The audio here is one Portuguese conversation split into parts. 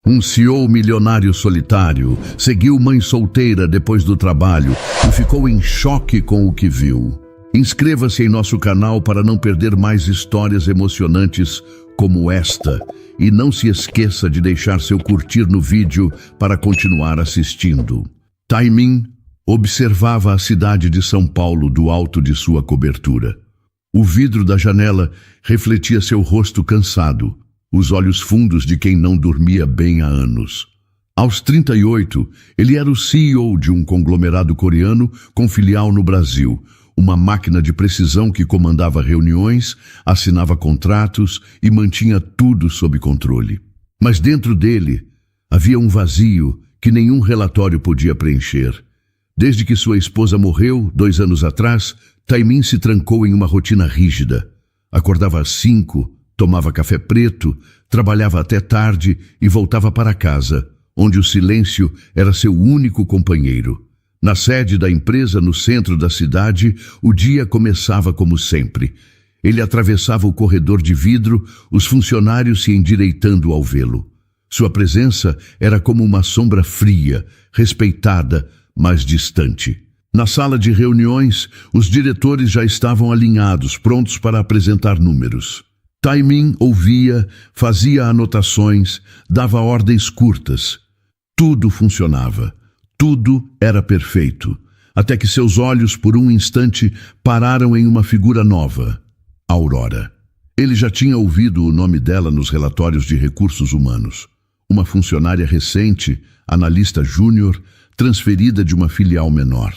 Um CEO milionário solitário seguiu mãe solteira depois do trabalho e ficou em choque com o que viu. Inscreva-se em nosso canal para não perder mais histórias emocionantes como esta. E não se esqueça de deixar seu curtir no vídeo para continuar assistindo. Tai-Min observava a cidade de São Paulo do alto de sua cobertura. O vidro da janela refletia seu rosto cansado, os olhos fundos de quem não dormia bem há anos. Aos 38, ele era o CEO de um conglomerado coreano com filial no Brasil, uma máquina de precisão que comandava reuniões, assinava contratos e mantinha tudo sob controle. Mas dentro dele havia um vazio que nenhum relatório podia preencher. Desde que sua esposa morreu, 2 anos atrás, Tai-Min se trancou em uma rotina rígida. Acordava às 5, tomava café preto, trabalhava até tarde e voltava para casa, onde o silêncio era seu único companheiro. Na sede da empresa, no centro da cidade, o dia começava como sempre. Ele atravessava o corredor de vidro, os funcionários se endireitando ao vê-lo. Sua presença era como uma sombra fria, respeitada, mas distante. Na sala de reuniões, os diretores já estavam alinhados, prontos para apresentar números. Tai-Min ouvia, fazia anotações, dava ordens curtas. Tudo funcionava. Tudo era perfeito, até que seus olhos, por um instante, pararam em uma figura nova, Aurora. Ele já tinha ouvido o nome dela nos relatórios de recursos humanos. Uma funcionária recente, analista júnior, transferida de uma filial menor.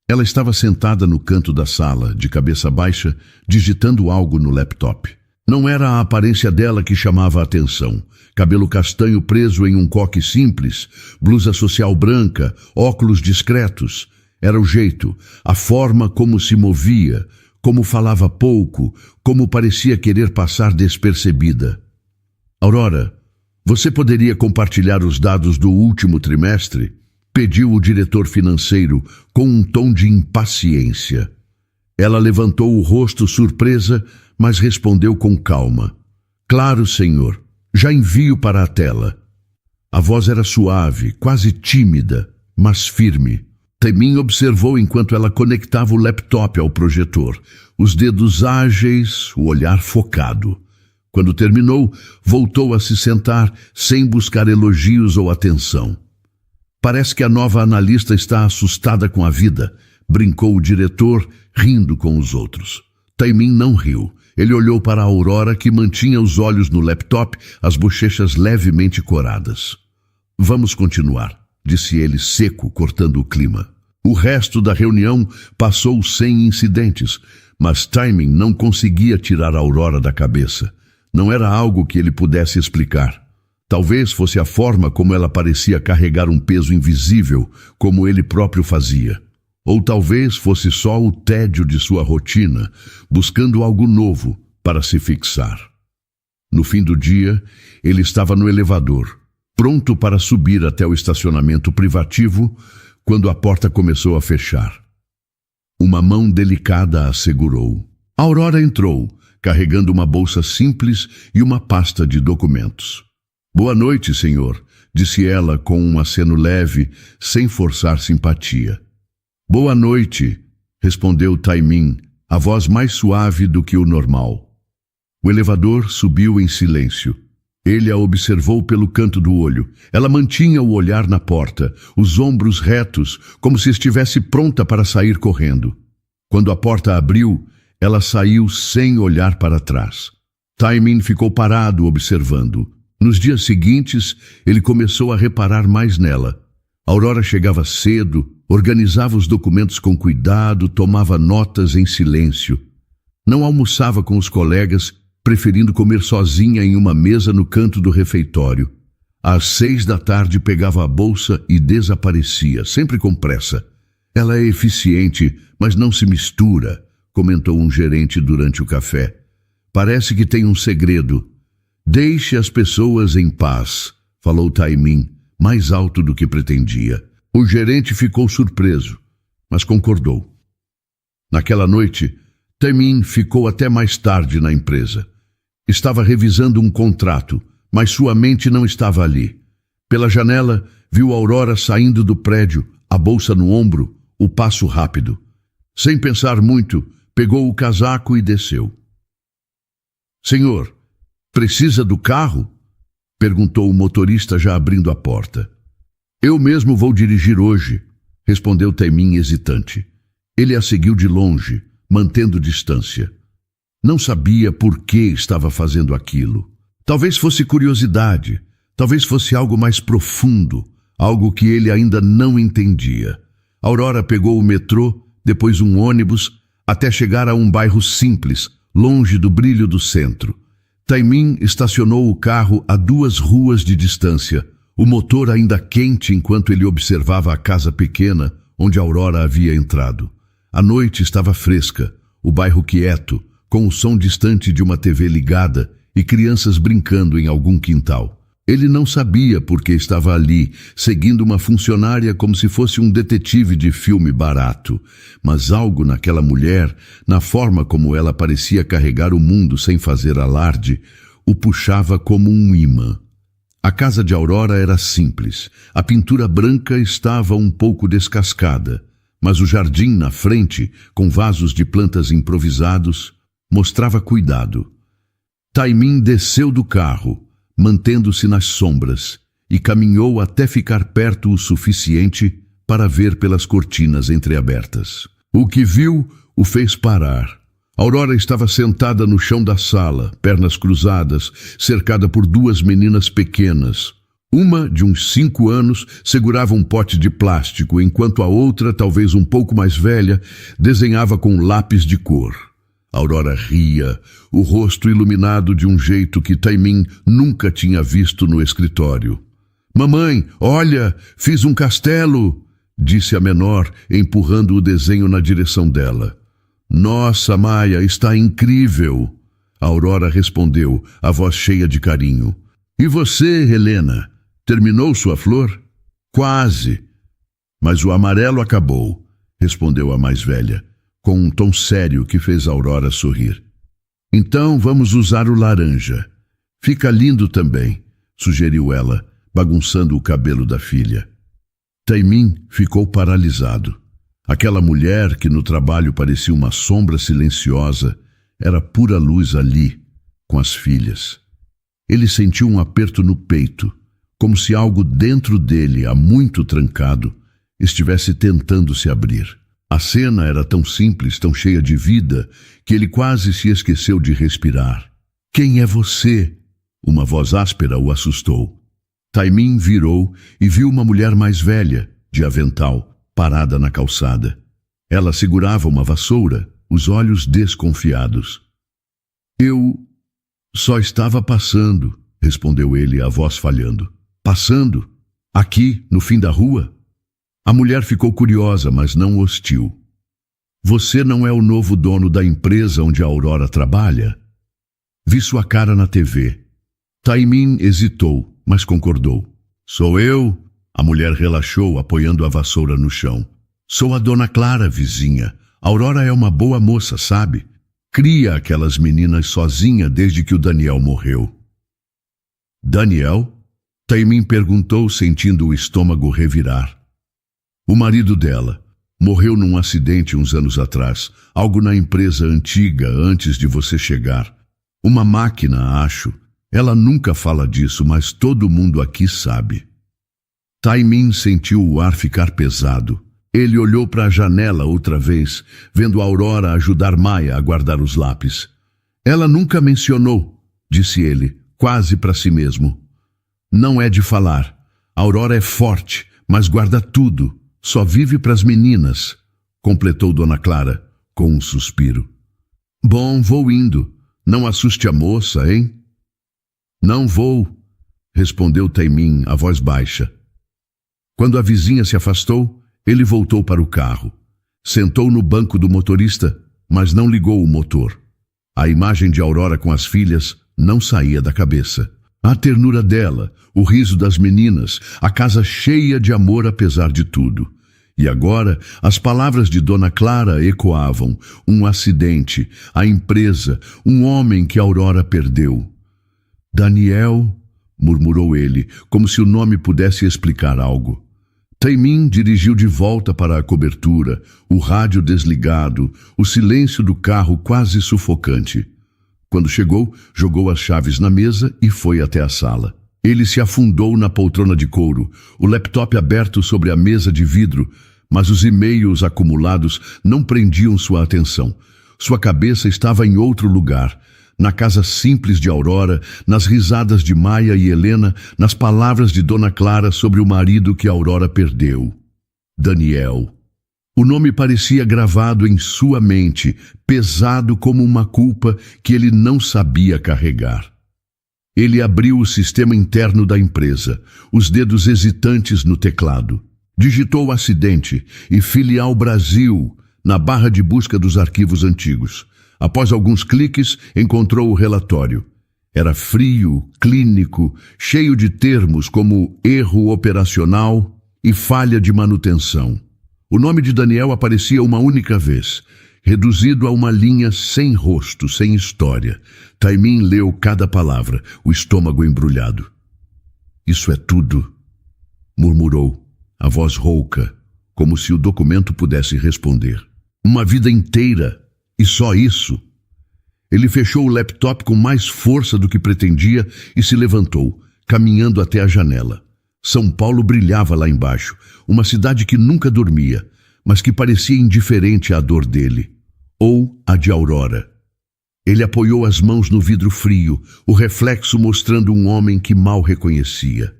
Ela estava sentada no canto da sala, de cabeça baixa, digitando algo no laptop. Não era a aparência dela que chamava a atenção. Cabelo castanho preso em um coque simples, blusa social branca, óculos discretos. Era o jeito, a forma como se movia, como falava pouco, como parecia querer passar despercebida. Aurora, você poderia compartilhar os dados do último trimestre? Pediu o diretor financeiro com um tom de impaciência. Ela levantou o rosto surpresa, mas respondeu com calma. Claro, senhor. Já envio para a tela. A voz era suave, quase tímida, mas firme. Tai-Min observou enquanto ela conectava o laptop ao projetor. Os dedos ágeis, o olhar focado. Quando terminou, voltou a se sentar sem buscar elogios ou atenção. Parece que a nova analista está assustada com a vida, brincou o diretor, rindo com os outros. Tai-Min não riu. Ele olhou para a Aurora, que mantinha os olhos no laptop, as bochechas levemente coradas. Vamos continuar, disse ele seco, cortando o clima. O resto da reunião passou sem incidentes, mas Tai-Min não conseguia tirar a Aurora da cabeça. Não era algo que ele pudesse explicar. Talvez fosse a forma como ela parecia carregar um peso invisível, como ele próprio fazia. Ou talvez fosse só o tédio de sua rotina, buscando algo novo para se fixar. No fim do dia, ele estava no elevador, pronto para subir até o estacionamento privativo, quando a porta começou a fechar. Uma mão delicada a segurou. A Aurora entrou, carregando uma bolsa simples e uma pasta de documentos. Boa noite, senhor, disse ela com um aceno leve, sem forçar simpatia. Boa noite, respondeu Tai-Min, a voz mais suave do que o normal. O elevador subiu em silêncio. Ele a observou pelo canto do olho. Ela mantinha o olhar na porta, os ombros retos, como se estivesse pronta para sair correndo. Quando a porta abriu, ela saiu sem olhar para trás. Tai-Min ficou parado observando. Nos dias seguintes, ele começou a reparar mais nela. Aurora chegava cedo, organizava os documentos com cuidado, tomava notas em silêncio. Não almoçava com os colegas, preferindo comer sozinha em uma mesa no canto do refeitório. Às 6 da tarde pegava a bolsa e desaparecia, sempre com pressa. Ela é eficiente, mas não se mistura, comentou um gerente durante o café. Parece que tem um segredo. Deixe as pessoas em paz, falou Tai-Min, mais alto do que pretendia. O gerente ficou surpreso, mas concordou. Naquela noite, Tai-Min ficou até mais tarde na empresa. Estava revisando um contrato, mas sua mente não estava ali. Pela janela, viu Aurora saindo do prédio, a bolsa no ombro, o passo rápido. Sem pensar muito, pegou o casaco e desceu. Senhor, precisa do carro? Perguntou o motorista já abrindo a porta. Eu mesmo vou dirigir hoje, respondeu Taimin hesitante. Ele a seguiu de longe, mantendo distância. Não sabia por que estava fazendo aquilo. Talvez fosse curiosidade, talvez fosse algo mais profundo, algo que ele ainda não entendia. Aurora pegou o metrô, depois um ônibus, até chegar a um bairro simples, longe do brilho do centro. Taimin estacionou o carro a 2 ruas de distância, o motor ainda quente enquanto ele observava a casa pequena onde Aurora havia entrado. A noite estava fresca, o bairro quieto, com o som distante de uma TV ligada e crianças brincando em algum quintal. Ele não sabia por que estava ali, seguindo uma funcionária como se fosse um detetive de filme barato. Mas algo naquela mulher, na forma como ela parecia carregar o mundo sem fazer alarde, o puxava como um imã. A casa de Aurora era simples. A pintura branca estava um pouco descascada, mas o jardim na frente, com vasos de plantas improvisados, mostrava cuidado. Taimin desceu do carro, mantendo-se nas sombras, e caminhou até ficar perto o suficiente para ver pelas cortinas entreabertas. O que viu o fez parar. Aurora estava sentada no chão da sala, pernas cruzadas, cercada por 2 meninas pequenas. Uma, de uns 5 anos, segurava um pote de plástico, enquanto a outra, talvez um pouco mais velha, desenhava com lápis de cor. Aurora ria, o rosto iluminado de um jeito que Taimin nunca tinha visto no escritório. Mamãe, olha, fiz um castelo, disse a menor, empurrando o desenho na direção dela. Nossa, Maia, está incrível, Aurora respondeu, a voz cheia de carinho. E você, Helena, terminou sua flor? Quase. Mas o amarelo acabou, respondeu a mais velha, com um tom sério que fez Aurora sorrir. Então vamos usar o laranja. Fica lindo também, sugeriu ela, bagunçando o cabelo da filha. Taimin ficou paralisado. Aquela mulher que no trabalho parecia uma sombra silenciosa era pura luz ali, com as filhas. Ele sentiu um aperto no peito, como se algo dentro dele, há muito trancado, estivesse tentando se abrir. A cena era tão simples, tão cheia de vida, que ele quase se esqueceu de respirar. Quem é você? Uma voz áspera o assustou. Taimin virou e viu uma mulher mais velha, de avental, parada na calçada. Ela segurava uma vassoura, os olhos desconfiados. Eu só estava passando, respondeu ele, a voz falhando. Passando? Aqui, no fim da rua? A mulher ficou curiosa, mas não hostil. Você não é o novo dono da empresa onde a Aurora trabalha? Vi sua cara na TV. Taimin hesitou, mas concordou. Sou eu? A mulher relaxou, apoiando a vassoura no chão. Sou a Dona Clara, vizinha. Aurora é uma boa moça, sabe? Cria aquelas meninas sozinha desde que o Daniel morreu. Daniel? Taimin perguntou, sentindo o estômago revirar. O marido dela morreu num acidente uns anos atrás, algo na empresa antiga antes de você chegar. Uma máquina, acho. Ela nunca fala disso, mas todo mundo aqui sabe. Taimin sentiu o ar ficar pesado. Ele olhou para a janela outra vez, vendo a Aurora ajudar Maia a guardar os lápis. Ela nunca mencionou, disse ele, quase para si mesmo. Não é de falar. A Aurora é forte, mas guarda tudo. Só vive para as meninas, completou Dona Clara, com um suspiro. Bom, vou indo. Não assuste a moça, hein? Não vou, respondeu Taimin, a voz baixa. Quando a vizinha se afastou, ele voltou para o carro. Sentou no banco do motorista, mas não ligou o motor. A imagem de Aurora com as filhas não saía da cabeça. A ternura dela, o riso das meninas, a casa cheia de amor apesar de tudo. E agora, as palavras de Dona Clara ecoavam. Um acidente, a empresa, um homem que Aurora perdeu. Daniel, murmurou ele, como se o nome pudesse explicar algo. Taimin dirigiu de volta para a cobertura, o rádio desligado, o silêncio do carro quase sufocante. Quando chegou, jogou as chaves na mesa e foi até a sala. Ele se afundou na poltrona de couro, o laptop aberto sobre a mesa de vidro, mas os e-mails acumulados não prendiam sua atenção. Sua cabeça estava em outro lugar, na casa simples de Aurora, nas risadas de Maia e Helena, nas palavras de Dona Clara sobre o marido que Aurora perdeu. Daniel. O nome parecia gravado em sua mente, pesado como uma culpa que ele não sabia carregar. Ele abriu o sistema interno da empresa, os dedos hesitantes no teclado. Digitou acidente e filial Brasil na barra de busca dos arquivos antigos. Após alguns cliques, encontrou o relatório. Era frio, clínico, cheio de termos como erro operacional e falha de manutenção. O nome de Daniel aparecia uma única vez, reduzido a uma linha sem rosto, sem história. Taimin leu cada palavra, o estômago embrulhado. "Isso é tudo", murmurou, a voz rouca, como se o documento pudesse responder. "Uma vida inteira, e só isso?" Ele fechou o laptop com mais força do que pretendia e se levantou, caminhando até a janela. São Paulo brilhava lá embaixo, uma cidade que nunca dormia, mas que parecia indiferente à dor dele, ou à de Aurora. Ele apoiou as mãos no vidro frio, o reflexo mostrando um homem que mal reconhecia.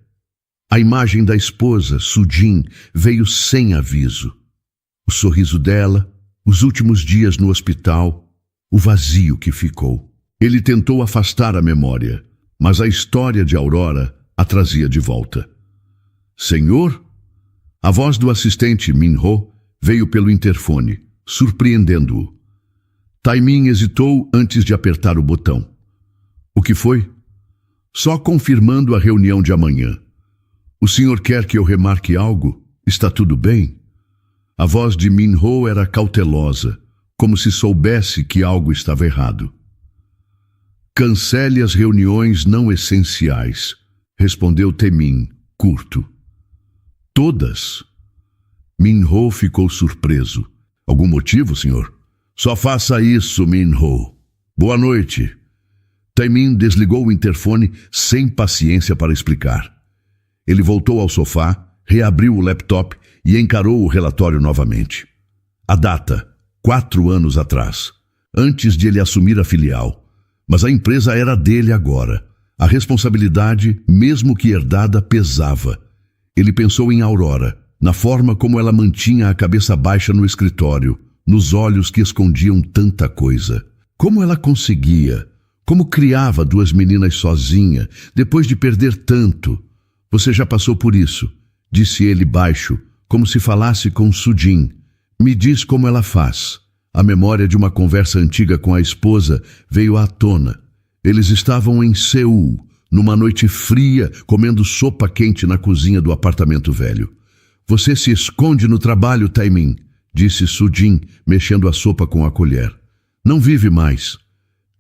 A imagem da esposa, Sudin, veio sem aviso. O sorriso dela, os últimos dias no hospital, o vazio que ficou. Ele tentou afastar a memória, mas a história de Aurora a trazia de volta. "Senhor?" A voz do assistente Minho veio pelo interfone, surpreendendo-o. Taimin hesitou antes de apertar o botão. "O que foi?" "Só confirmando a reunião de amanhã. O senhor quer que eu remarque algo? Está tudo bem?" A voz de Minho era cautelosa, como se soubesse que algo estava errado. "Cancele as reuniões não essenciais", respondeu Taimin, curto. "Todas?" Minho ficou surpreso. "Algum motivo, senhor?" "Só faça isso, Minho. Boa noite." Taimin desligou o interfone sem paciência para explicar. Ele voltou ao sofá, reabriu o laptop e encarou o relatório novamente. A data, 4 anos atrás, antes de ele assumir a filial. Mas a empresa era dele agora. A responsabilidade, mesmo que herdada, pesava. Ele pensou em Aurora, na forma como ela mantinha a cabeça baixa no escritório, nos olhos que escondiam tanta coisa. Como ela conseguia? Como criava 2 meninas sozinha, depois de perder tanto? "Você já passou por isso", disse ele baixo, como se falasse com Sudin. "Me diz como ela faz." A memória de uma conversa antiga com a esposa veio à tona. Eles estavam em Seul, numa noite fria, comendo sopa quente na cozinha do apartamento velho. "Você se esconde no trabalho, Taimin", disse Sudin, mexendo a sopa com a colher. "Não vive mais."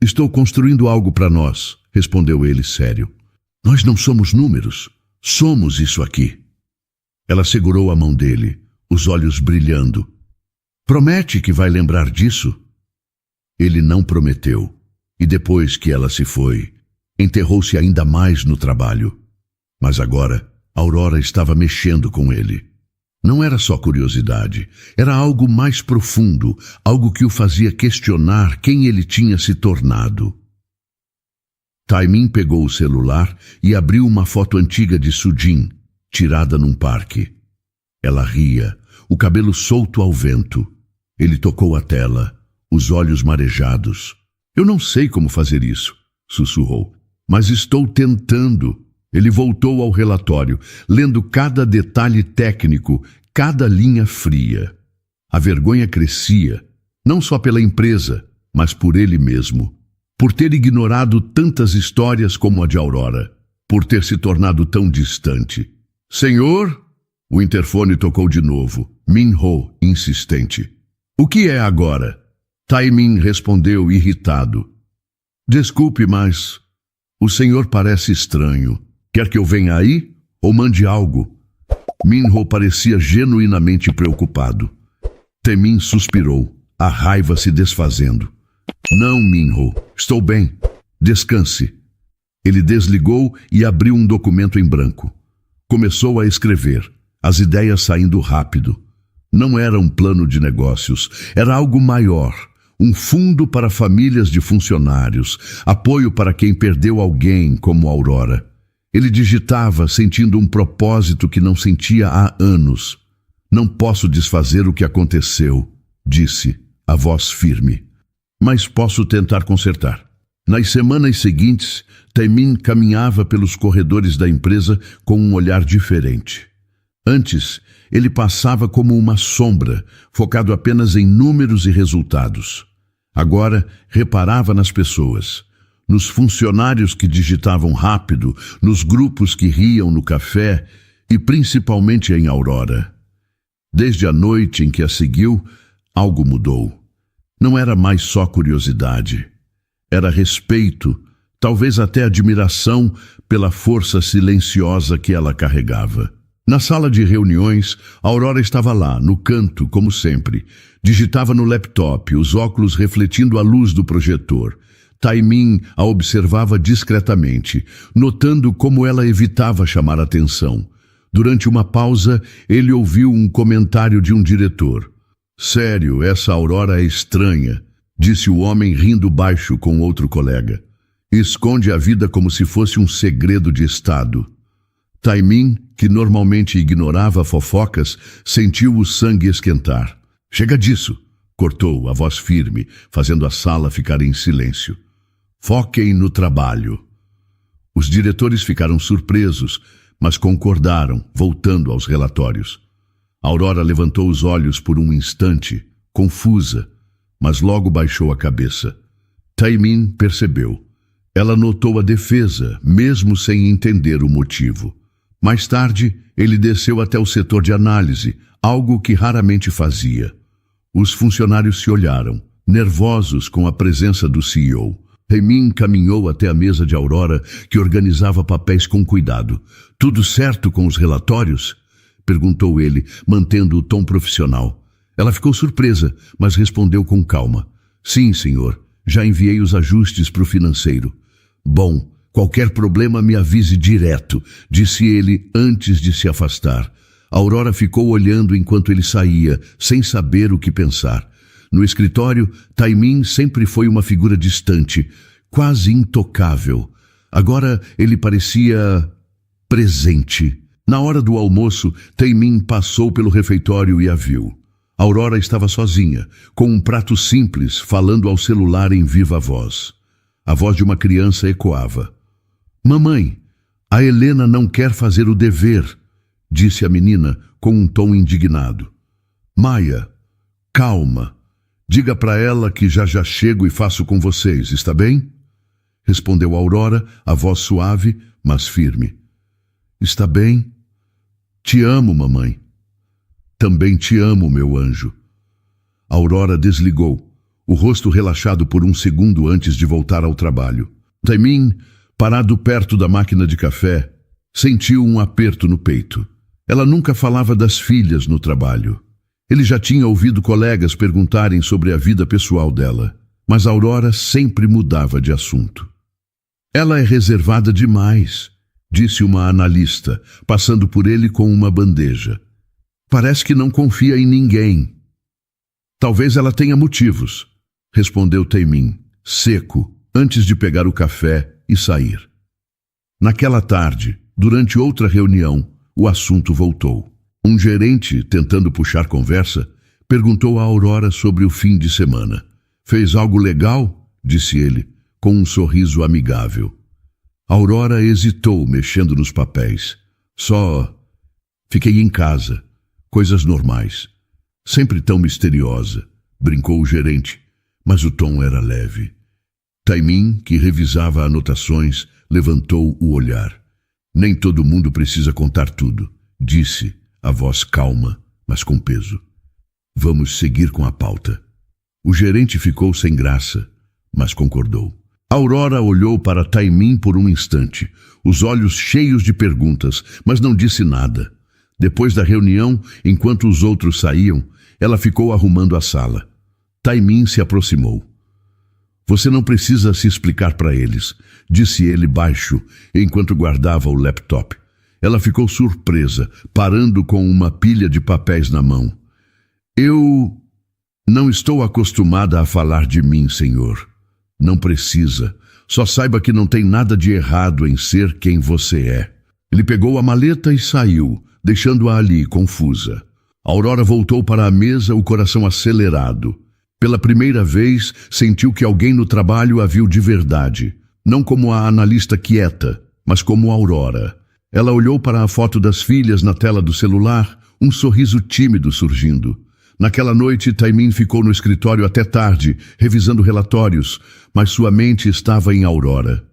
"Estou construindo algo para nós", respondeu ele sério. "Nós não somos números. Somos isso aqui." Ela segurou a mão dele, os olhos brilhando. "Promete que vai lembrar disso?" Ele não prometeu, e depois que ela se foi, enterrou-se ainda mais no trabalho. Mas agora, Aurora estava mexendo com ele. Não era só curiosidade, era algo mais profundo, algo que o fazia questionar quem ele tinha se tornado. Taimin pegou o celular e abriu uma foto antiga de Sudin, tirada num parque. Ela ria, o cabelo solto ao vento. Ele tocou a tela, os olhos marejados. "Eu não sei como fazer isso", sussurrou, "mas estou tentando." Ele voltou ao relatório, lendo cada detalhe técnico, cada linha fria. A vergonha crescia, não só pela empresa, mas por ele mesmo. Por ter ignorado tantas histórias como a de Aurora, por ter se tornado tão distante. "Senhor?" O interfone tocou de novo, Minho, insistente. "O que é agora?" Taimin respondeu irritado. "Desculpe, mas o senhor parece estranho." Quer que eu venha aí ou mande algo? Minho parecia genuinamente preocupado. Taemin suspirou, a raiva se desfazendo. Não, Minho, estou bem. Descanse. Ele desligou e abriu um documento em branco. Começou a escrever, as ideias saindo rápido. Não era um plano de negócios, era algo maior. Um fundo para famílias de funcionários, apoio para quem perdeu alguém como Aurora. Ele digitava, sentindo um propósito que não sentia há anos. Não posso desfazer o que aconteceu, disse, a voz firme. Mas posso tentar consertar. Nas semanas seguintes, Taemin caminhava pelos corredores da empresa com um olhar diferente. Antes, ele passava como uma sombra, focado apenas em números e resultados. Agora, reparava nas pessoas, nos funcionários que digitavam rápido, nos grupos que riam no café e principalmente em Aurora. Desde a noite em que a seguiu, algo mudou. Não era mais só curiosidade. Era respeito, talvez até admiração pela força silenciosa que ela carregava. Na sala de reuniões, Aurora estava lá, no canto, como sempre. Digitava no laptop, os óculos refletindo a luz do projetor. Taemin a observava discretamente, notando como ela evitava chamar atenção. Durante uma pausa, ele ouviu um comentário de um diretor. Sério, essa Aurora é estranha, disse o homem rindo baixo com outro colega. Esconde a vida como se fosse um segredo de Estado. Taemin, que normalmente ignorava fofocas, sentiu o sangue esquentar. Chega disso, cortou a voz firme, fazendo a sala ficar em silêncio. Foquem no trabalho. Os diretores ficaram surpresos, mas concordaram, voltando aos relatórios. Aurora levantou os olhos por um instante, confusa, mas logo baixou a cabeça. Taemin percebeu. Ela notou a defesa, mesmo sem entender o motivo. Mais tarde, ele desceu até o setor de análise, algo que raramente fazia. Os funcionários se olharam, nervosos com a presença do CEO. Taemin caminhou até a mesa de Aurora, que organizava papéis com cuidado. Tudo certo com os relatórios? Perguntou ele, mantendo o tom profissional. Ela ficou surpresa, mas respondeu com calma. Sim, senhor. Já enviei os ajustes para o financeiro. Bom, qualquer problema me avise direto, disse ele antes de se afastar. Aurora ficou olhando enquanto ele saía, sem saber o que pensar. No escritório, Taemin sempre foi uma figura distante, quase intocável. Agora ele parecia presente. Na hora do almoço, Taemin passou pelo refeitório e a viu. Aurora estava sozinha, com um prato simples, falando ao celular em viva voz. A voz de uma criança ecoava. Mamãe, a Helena não quer fazer o dever, disse a menina com um tom indignado. Maia, calma. Diga para ela que já chego e faço com vocês, está bem? Respondeu Aurora, a voz suave, mas firme. Está bem? Te amo, mamãe. Também te amo, meu anjo. Aurora desligou, o rosto relaxado por um segundo antes de voltar ao trabalho. Taemin, parado perto da máquina de café, sentiu um aperto no peito. Ela nunca falava das filhas no trabalho. Ele já tinha ouvido colegas perguntarem sobre a vida pessoal dela, mas Aurora sempre mudava de assunto. Ela é reservada demais, disse uma analista, passando por ele com uma bandeja. Parece que não confia em ninguém. Talvez ela tenha motivos, respondeu Taemin, seco, antes de pegar o café e sair. Naquela tarde, durante outra reunião, o assunto voltou. Um gerente, tentando puxar conversa, perguntou a Aurora sobre o fim de semana. Fez algo legal? Disse ele, com um sorriso amigável. Aurora hesitou, mexendo nos papéis. Só fiquei em casa. Coisas normais. Sempre tão misteriosa, brincou o gerente, mas o tom era leve. Taemin, que revisava anotações, levantou o olhar. Nem todo mundo precisa contar tudo, disse, a voz calma, mas com peso. Vamos seguir com a pauta. O gerente ficou sem graça, mas concordou. Aurora olhou para Taimin por um instante, os olhos cheios de perguntas, mas não disse nada. Depois da reunião, enquanto os outros saíam, ela ficou arrumando a sala. Taimin se aproximou. Você não precisa se explicar para eles, disse ele baixo, enquanto guardava o laptop. Ela ficou surpresa, parando com uma pilha de papéis na mão. Eu não estou acostumada a falar de mim, senhor. Não precisa. Só saiba que não tem nada de errado em ser quem você é. Ele pegou a maleta e saiu, deixando-a ali, confusa. Aurora voltou para a mesa, o coração acelerado. Pela primeira vez, sentiu que alguém no trabalho a viu de verdade. Não como a analista quieta, mas como Aurora. Ela olhou para a foto das filhas na tela do celular, um sorriso tímido surgindo. Naquela noite, Taimin ficou no escritório até tarde, revisando relatórios, mas sua mente estava em Aurora.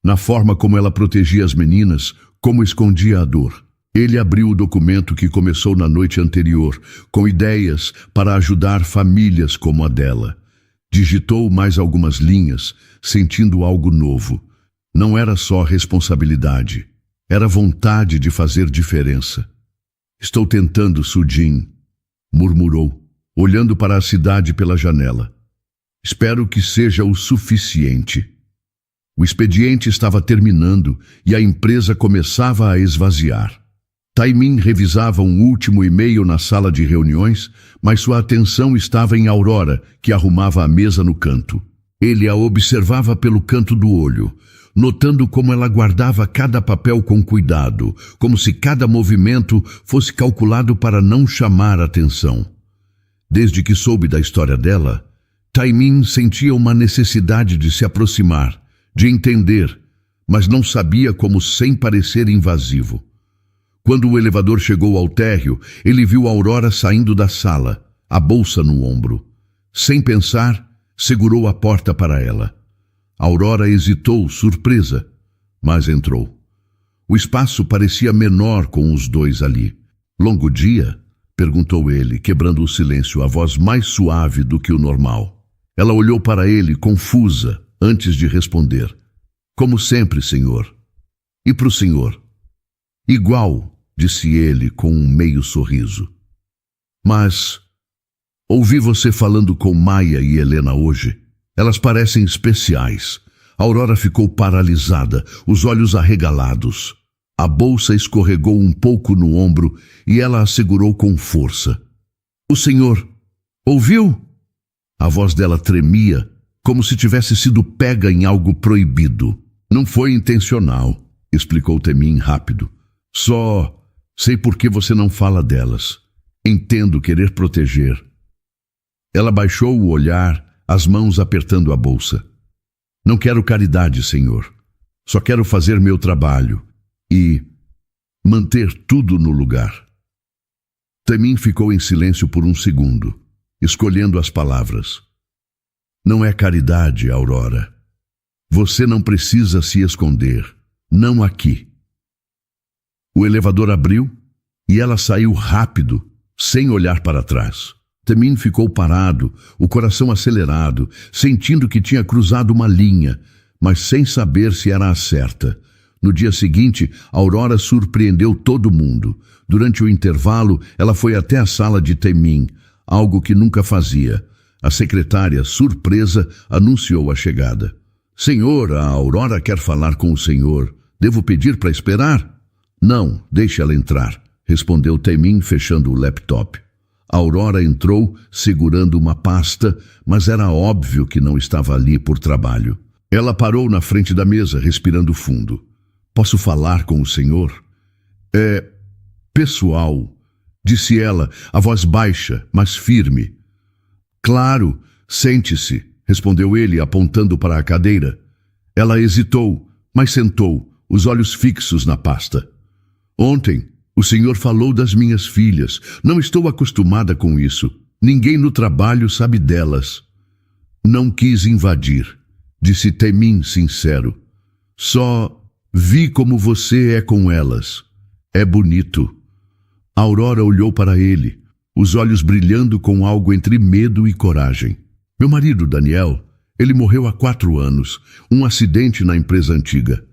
Na forma como ela protegia as meninas, como escondia a dor. Ele abriu o documento que começou na noite anterior, com ideias para ajudar famílias como a dela. Digitou mais algumas linhas, sentindo algo novo. Não era só responsabilidade, era vontade de fazer diferença. Estou tentando, Sujin, murmurou, olhando para a cidade pela janela. Espero que seja o suficiente. O expediente estava terminando e a empresa começava a esvaziar. Taimin revisava um último e-mail na sala de reuniões, mas sua atenção estava em Aurora, que arrumava a mesa no canto. Ele a observava pelo canto do olho, notando como ela guardava cada papel com cuidado, como se cada movimento fosse calculado para não chamar atenção. Desde que soube da história dela, Taimin sentia uma necessidade de se aproximar, de entender, mas não sabia como sem parecer invasivo. Quando o elevador chegou ao térreo, ele viu Aurora saindo da sala, a bolsa no ombro. Sem pensar, segurou a porta para ela. Aurora hesitou, surpresa, mas entrou. O espaço parecia menor com os dois ali. Longo dia? Perguntou ele, quebrando o silêncio, a voz mais suave do que o normal. Ela olhou para ele, confusa, antes de responder. Como sempre, senhor. E para o senhor? Igual, disse ele com um meio sorriso. Mas ouvi você falando com Maia e Helena hoje. Elas parecem especiais. Aurora ficou paralisada, os olhos arregalados. A bolsa escorregou um pouco no ombro e ela a segurou com força. O senhor ouviu? A voz dela tremia, como se tivesse sido pega em algo proibido. Não foi intencional, explicou Taimin rápido. Só sei por que você não fala delas. Entendo querer proteger. Ela baixou o olhar, as mãos apertando a bolsa. Não quero caridade, senhor. Só quero fazer meu trabalho e manter tudo no lugar. Taimin ficou em silêncio por um segundo, escolhendo as palavras. Não é caridade, Aurora. Você não precisa se esconder. Não aqui. O elevador abriu e ela saiu rápido, sem olhar para trás. Taimin ficou parado, o coração acelerado, sentindo que tinha cruzado uma linha, mas sem saber se era a certa. No dia seguinte, Aurora surpreendeu todo mundo. Durante o intervalo, ela foi até a sala de Taimin, algo que nunca fazia. A secretária, surpresa, anunciou a chegada. Senhor, a Aurora quer falar com o senhor. Devo pedir para esperar? Não, deixe ela entrar, respondeu Taimin, fechando o laptop. A Aurora entrou, segurando uma pasta, mas era óbvio que não estava ali por trabalho. Ela parou na frente da mesa, respirando fundo. Posso falar com o senhor? É pessoal, disse ela, a voz baixa, mas firme. Claro, sente-se, respondeu ele, apontando para a cadeira. Ela hesitou, mas sentou, os olhos fixos na pasta. Ontem, o senhor falou das minhas filhas. Não estou acostumada com isso. Ninguém no trabalho sabe delas. Não quis invadir, disse Taimin sincero. Só vi como você é com elas. É bonito. A Aurora olhou para ele, os olhos brilhando com algo entre medo e coragem. Meu marido, Daniel, Ele morreu há 4 anos, um acidente na empresa antiga.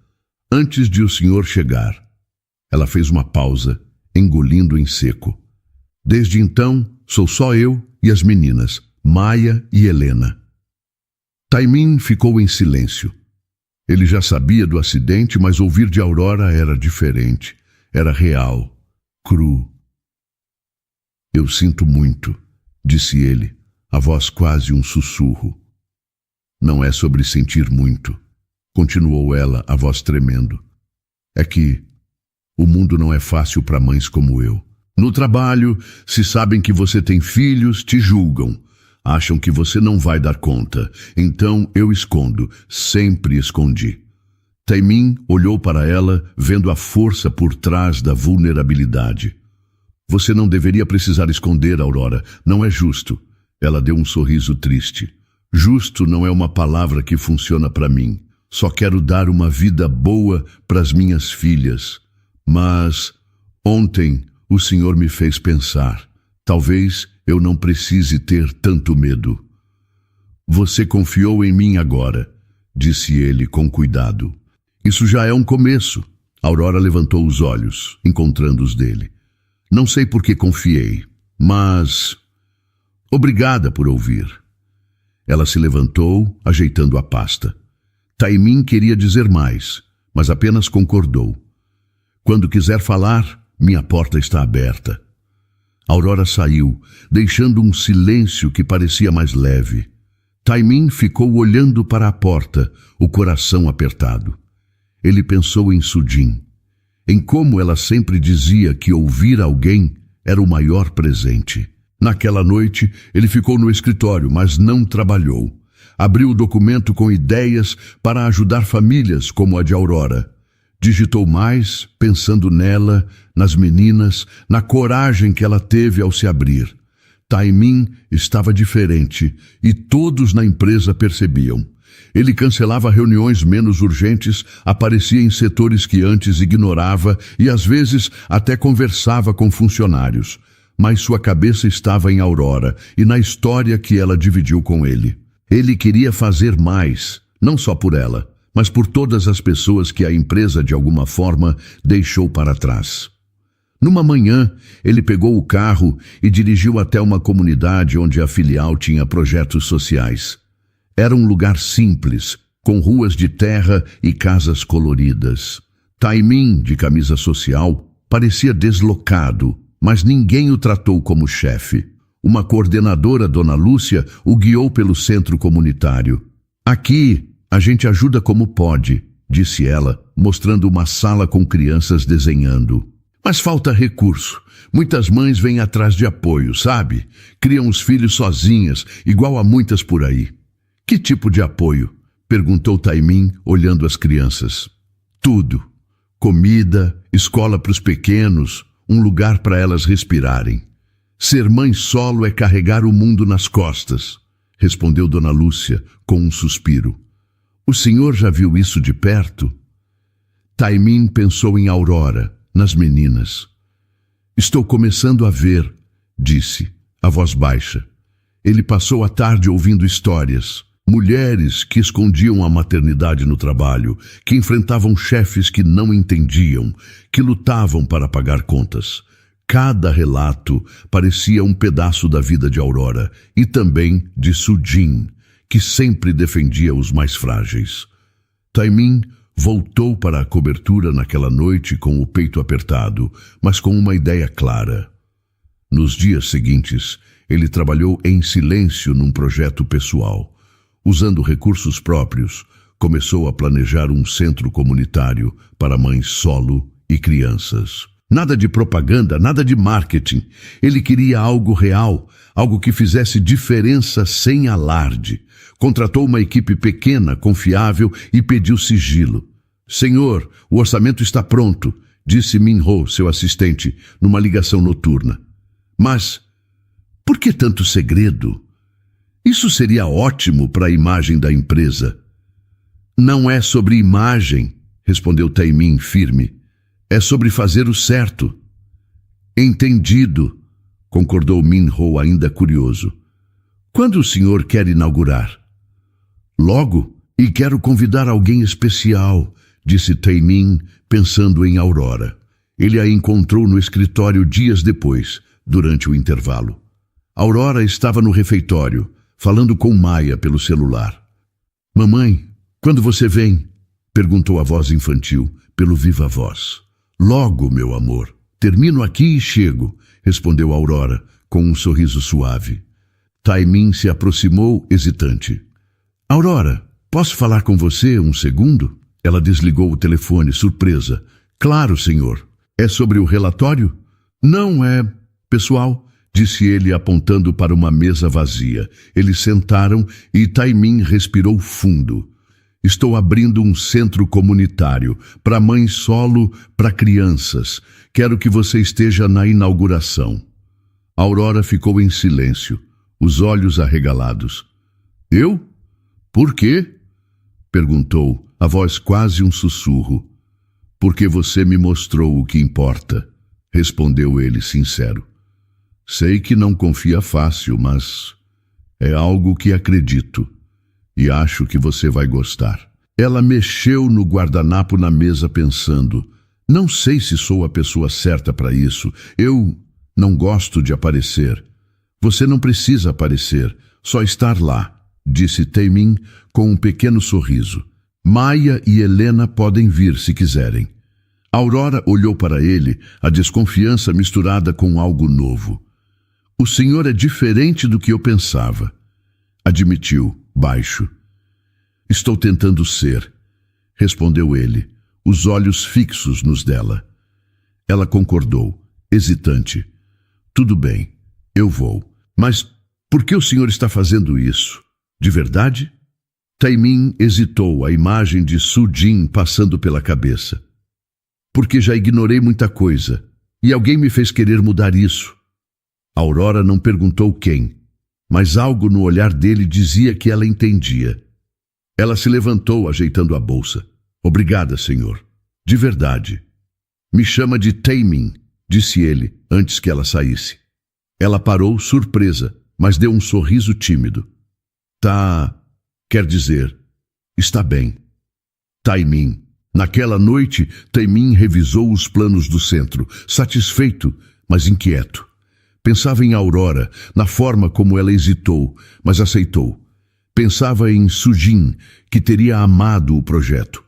Antes de o senhor chegar. Ela fez uma pausa, engolindo em seco. Desde então, sou só eu e as meninas, Maia e Helena. Taimin ficou em silêncio. Ele já sabia do acidente, mas ouvir de Aurora era diferente. Era real, cru. Eu sinto muito, disse ele, a voz quase um sussurro. Não é sobre sentir muito, continuou ela, a voz tremendo. É que o mundo não é fácil para mães como eu. No trabalho, se sabem que você tem filhos, te julgam. Acham que você não vai dar conta. Então eu escondo, sempre escondi. Taimin olhou para ela, vendo a força por trás da vulnerabilidade. Você não deveria precisar esconder, Aurora. Não é justo. Ela deu um sorriso triste. Justo não é uma palavra que funciona para mim. Só quero dar uma vida boa para as minhas filhas. Mas ontem o Senhor me fez pensar. Talvez eu não precise ter tanto medo. Você confiou em mim agora, disse ele com cuidado. Isso já é um começo. Aurora levantou os olhos, encontrando os dele. Não sei por que confiei, mas... Obrigada por ouvir. Ela se levantou, ajeitando a pasta. Taimin queria dizer mais, mas apenas concordou. Quando quiser falar, minha porta está aberta. Aurora saiu, deixando um silêncio que parecia mais leve. Taimin ficou olhando para a porta, o coração apertado. Ele pensou em Sujin, em como ela sempre dizia que ouvir alguém era o maior presente. Naquela noite, ele ficou no escritório, mas não trabalhou. Abriu o documento com ideias para ajudar famílias como a de Aurora. Digitou mais, pensando nela, nas meninas, na coragem que ela teve ao se abrir. Taimin estava diferente e todos na empresa percebiam. Ele cancelava reuniões menos urgentes, aparecia em setores que antes ignorava e às vezes até conversava com funcionários. Mas sua cabeça estava em Aurora e na história que ela dividiu com ele. Ele queria fazer mais, não só por ela, mas por todas as pessoas que a empresa de alguma forma deixou para trás. Numa manhã, ele pegou o carro e dirigiu até uma comunidade onde a filial tinha projetos sociais. Era um lugar simples, com ruas de terra e casas coloridas. Taimin, de camisa social, parecia deslocado, mas ninguém o tratou como chefe. Uma coordenadora, Dona Lúcia, o guiou pelo centro comunitário. Aqui, a gente ajuda como pode, disse ela, mostrando uma sala com crianças desenhando. Mas falta recurso. Muitas mães vêm atrás de apoio, sabe? Criam os filhos sozinhas, igual a muitas por aí. Que tipo de apoio? Perguntou Taimin, olhando as crianças. Tudo. Comida, escola para os pequenos, um lugar para elas respirarem. Ser mãe solo é carregar o mundo nas costas, respondeu Dona Lúcia com um suspiro. O senhor já viu isso de perto? Taimin pensou em Aurora, nas meninas. Estou começando a ver, disse, a voz baixa. Ele passou a tarde ouvindo histórias. Mulheres que escondiam a maternidade no trabalho, que enfrentavam chefes que não entendiam, que lutavam para pagar contas. Cada relato parecia um pedaço da vida de Aurora e também de Sujin, que sempre defendia os mais frágeis. Taimin voltou para a cobertura naquela noite com o peito apertado, mas com uma ideia clara. Nos dias seguintes, ele trabalhou em silêncio num projeto pessoal. Usando recursos próprios, começou a planejar um centro comunitário para mães solo e crianças. Nada de propaganda, nada de marketing. Ele queria algo real, algo que fizesse diferença sem alarde. Contratou uma equipe pequena, confiável e pediu sigilo. Senhor, o orçamento está pronto, disse Min-ho, seu assistente, numa ligação noturna. Mas por que tanto segredo? Isso seria ótimo para a imagem da empresa. Não é sobre imagem, respondeu Taimin firme. É sobre fazer o certo. Entendido, concordou Min-ho ainda curioso. Quando o senhor quer inaugurar? Logo, e quero convidar alguém especial, disse Taemin, pensando em Aurora. Ele a encontrou no escritório dias depois, durante o intervalo. Aurora estava no refeitório, falando com Maia pelo celular. Mamãe, quando você vem? Perguntou a voz infantil, pelo viva voz. Logo, meu amor. Termino aqui e chego, respondeu Aurora, com um sorriso suave. Taemin se aproximou, hesitante. Aurora, posso falar com você um segundo? Ela desligou o telefone, surpresa. Claro, senhor. É sobre o relatório? Não é, pessoal, disse ele apontando para uma mesa vazia. Eles sentaram e Taemin respirou fundo. Estou abrindo um centro comunitário para mães solo, para crianças. Quero que você esteja na inauguração. Aurora ficou em silêncio, os olhos arregalados. Eu? Por quê? Perguntou, a voz quase um sussurro. Porque você me mostrou o que importa, respondeu ele sincero. Sei que não confia fácil, mas é algo que acredito e acho que você vai gostar. Ela mexeu no guardanapo na mesa pensando, não sei se sou a pessoa certa para isso, eu não gosto de aparecer. Você não precisa aparecer, só estar lá, disse Taemin com um pequeno sorriso. Maia e Helena podem vir se quiserem. Aurora olhou para ele, a desconfiança misturada com algo novo. O senhor é diferente do que eu pensava, admitiu, baixo. Estou tentando ser, respondeu ele, os olhos fixos nos dela. Ela concordou, hesitante. Tudo bem, eu vou. Mas por que o senhor está fazendo isso? De verdade? Taemin hesitou, a imagem de Sujin passando pela cabeça. Porque já ignorei muita coisa, e alguém me fez querer mudar isso. Aurora não perguntou quem, mas algo no olhar dele dizia que ela entendia. Ela se levantou, ajeitando a bolsa. Obrigada, senhor. De verdade. Me chama de Taemin, disse ele, antes que ela saísse. Ela parou, surpresa, mas deu um sorriso tímido. Quer dizer, está bem. Taemin. Naquela noite, Taemin revisou os planos do centro, satisfeito, mas inquieto. Pensava em Aurora, na forma como ela hesitou, mas aceitou. Pensava em Sujin, que teria amado o projeto.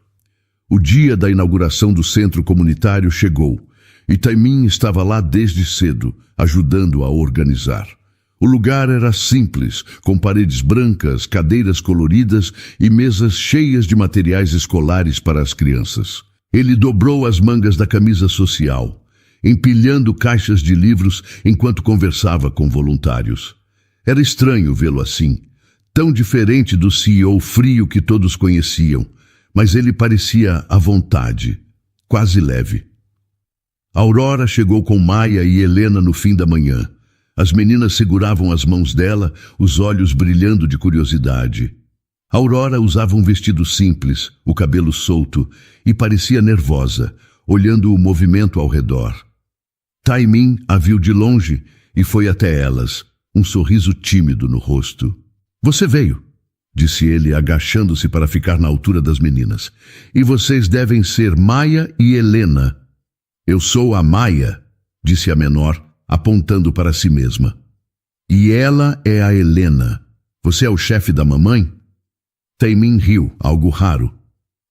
O dia da inauguração do centro comunitário chegou, e Taemin estava lá desde cedo, ajudando a organizar. O lugar era simples, com paredes brancas, cadeiras coloridas e mesas cheias de materiais escolares para as crianças. Ele dobrou as mangas da camisa social, empilhando caixas de livros enquanto conversava com voluntários. Era estranho vê-lo assim, tão diferente do CEO frio que todos conheciam, mas ele parecia à vontade, quase leve. Aurora chegou com Maia e Helena no fim da manhã. As meninas seguravam as mãos dela, os olhos brilhando de curiosidade. Aurora usava um vestido simples, o cabelo solto, e parecia nervosa, olhando o movimento ao redor. Taemin a viu de longe e foi até elas, um sorriso tímido no rosto. Você veio, disse ele, agachando-se para ficar na altura das meninas. E vocês devem ser Maia e Helena. Eu sou a Maia, disse a menor, apontando para si mesma. E ela é a Helena. Você é o chefe da mamãe? Taemin riu, algo raro.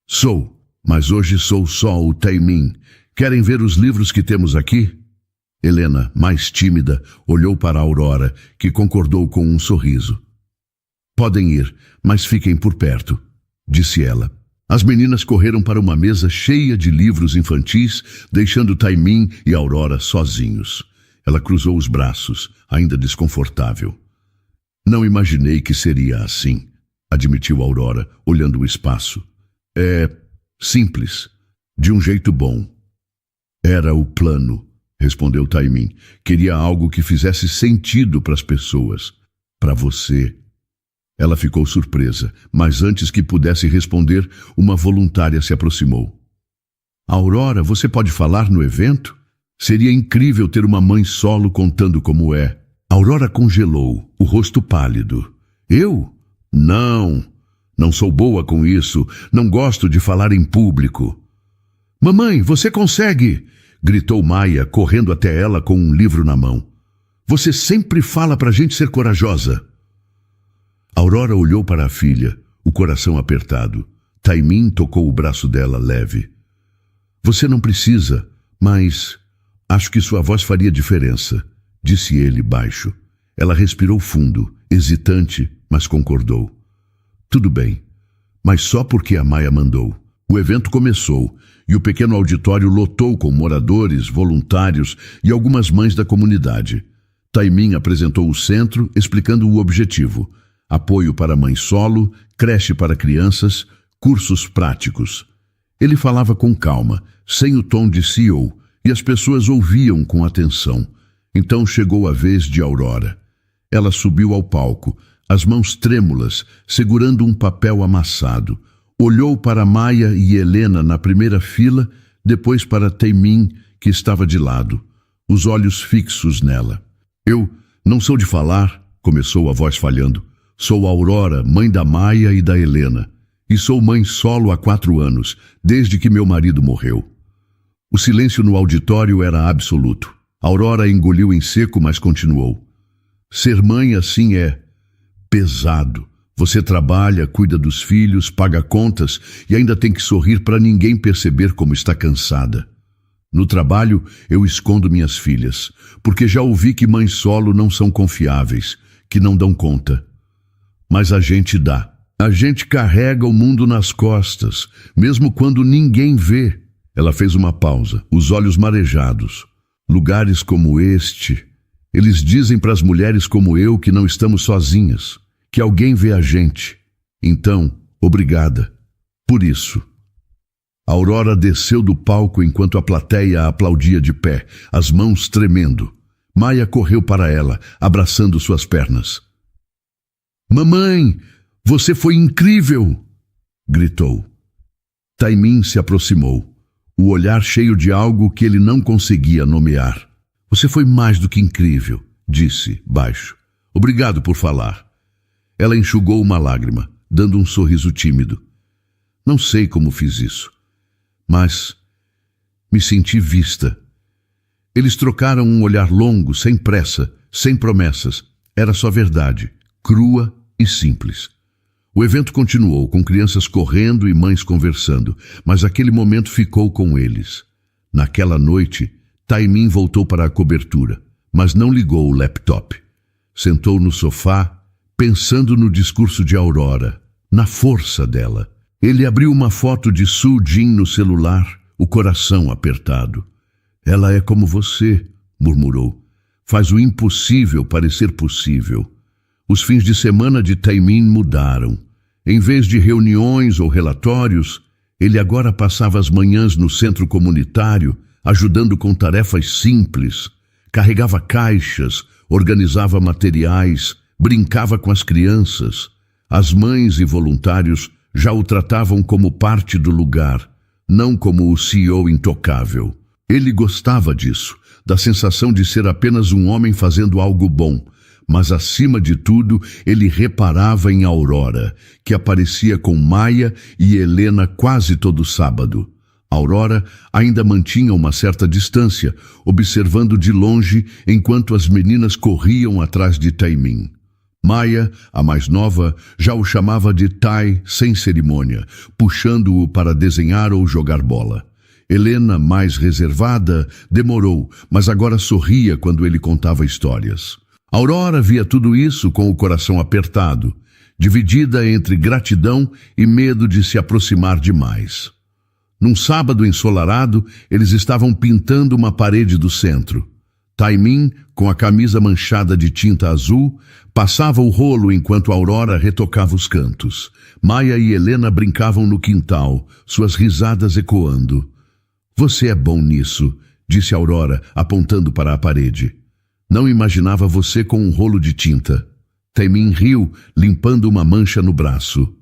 Sou, mas hoje sou só o Taemin. Querem ver os livros que temos aqui? Helena, mais tímida, olhou para Aurora, que concordou com um sorriso. Podem ir, mas fiquem por perto, disse ela. As meninas correram para uma mesa cheia de livros infantis, deixando Taemin e Aurora sozinhos. Ela cruzou os braços, ainda desconfortável. Não imaginei que seria assim, admitiu Aurora, olhando o espaço. É simples, de um jeito bom. Era o plano, respondeu Taemin. Queria algo que fizesse sentido para as pessoas. Para você. Ela ficou surpresa, mas antes que pudesse responder, uma voluntária se aproximou. Aurora, você pode falar no evento? Seria incrível ter uma mãe solo contando como é. Aurora congelou, o rosto pálido. Eu? Não, Não sou boa com isso, não gosto de falar em público. Mamãe, você consegue! Gritou Maia, correndo até ela com um livro na mão. Você sempre fala pra gente ser corajosa. Aurora olhou para a filha, o coração apertado. Taimin tocou o braço dela leve. Você não precisa, mas acho que sua voz faria diferença, disse ele baixo. Ela respirou fundo, hesitante, mas concordou. Tudo bem, mas só porque a Maia mandou. O evento começou e o pequeno auditório lotou com moradores, voluntários e algumas mães da comunidade. Taimin apresentou o centro, explicando o objetivo: apoio para mãe solo, creche para crianças, cursos práticos. Ele falava com calma, sem o tom de CEO, e as pessoas ouviam com atenção. Então chegou a vez de Aurora. Ela subiu ao palco, as mãos trêmulas, segurando um papel amassado. Olhou para Maia e Helena na primeira fila, depois para Taimin, que estava de lado, os olhos fixos nela. Eu não sou de falar, começou a voz falhando. Sou Aurora, mãe da Maia e da Helena. E sou mãe solo há 4 anos, desde que meu marido morreu. O silêncio no auditório era absoluto. Aurora engoliu em seco, mas continuou. Ser mãe assim é pesado. Você trabalha, cuida dos filhos, paga contas e ainda tem que sorrir para ninguém perceber como está cansada. No trabalho, eu escondo minhas filhas, porque já ouvi que mães solo não são confiáveis, que não dão conta. Mas a gente dá. A gente carrega o mundo nas costas, mesmo quando ninguém vê. Ela fez uma pausa, os olhos marejados. Lugares como este, eles dizem para as mulheres como eu que não estamos sozinhas, que alguém vê a gente. Então, obrigada. Por isso. Aurora desceu do palco enquanto a plateia a aplaudia de pé, as mãos tremendo. Maia correu para ela, abraçando suas pernas. Mamãe, você foi incrível! Gritou. Taimin se aproximou, o olhar cheio de algo que ele não conseguia nomear. Você foi mais do que incrível, disse, baixo. Obrigado por falar. Ela enxugou uma lágrima, dando um sorriso tímido. Não sei como fiz isso, mas me senti vista. Eles trocaram um olhar longo, sem pressa, sem promessas. Era só verdade, crua e simples. O evento continuou, com crianças correndo e mães conversando, mas aquele momento ficou com eles. Naquela noite, Taimin voltou para a cobertura, mas não ligou o laptop. Sentou no sofá, pensando no discurso de Aurora, na força dela. Ele abriu uma foto de Su Jin no celular, o coração apertado. Ela é como você, murmurou. Faz o impossível parecer possível. Os fins de semana de Taimin mudaram. Em vez de reuniões ou relatórios, ele agora passava as manhãs no centro comunitário, ajudando com tarefas simples. Carregava caixas, organizava materiais, brincava com as crianças. As mães e voluntários já o tratavam como parte do lugar, não como o CEO intocável. Ele gostava disso, da sensação de ser apenas um homem fazendo algo bom, mas acima de tudo ele reparava em Aurora, que aparecia com Maia e Helena quase todo sábado. Aurora ainda mantinha uma certa distância, observando de longe enquanto as meninas corriam atrás de Taimin. Maia, a mais nova, já o chamava de Tai sem cerimônia, puxando-o para desenhar ou jogar bola. Helena, mais reservada, demorou, mas agora sorria quando ele contava histórias. Aurora via tudo isso com o coração apertado, dividida entre gratidão e medo de se aproximar demais. Num sábado ensolarado, eles estavam pintando uma parede do centro. Taimin, com a camisa manchada de tinta azul, passava o rolo enquanto Aurora retocava os cantos. Maia e Helena brincavam no quintal, suas risadas ecoando. Você é bom nisso, disse Aurora, apontando para a parede. Não imaginava você com um rolo de tinta. Taimin riu, limpando uma mancha no braço.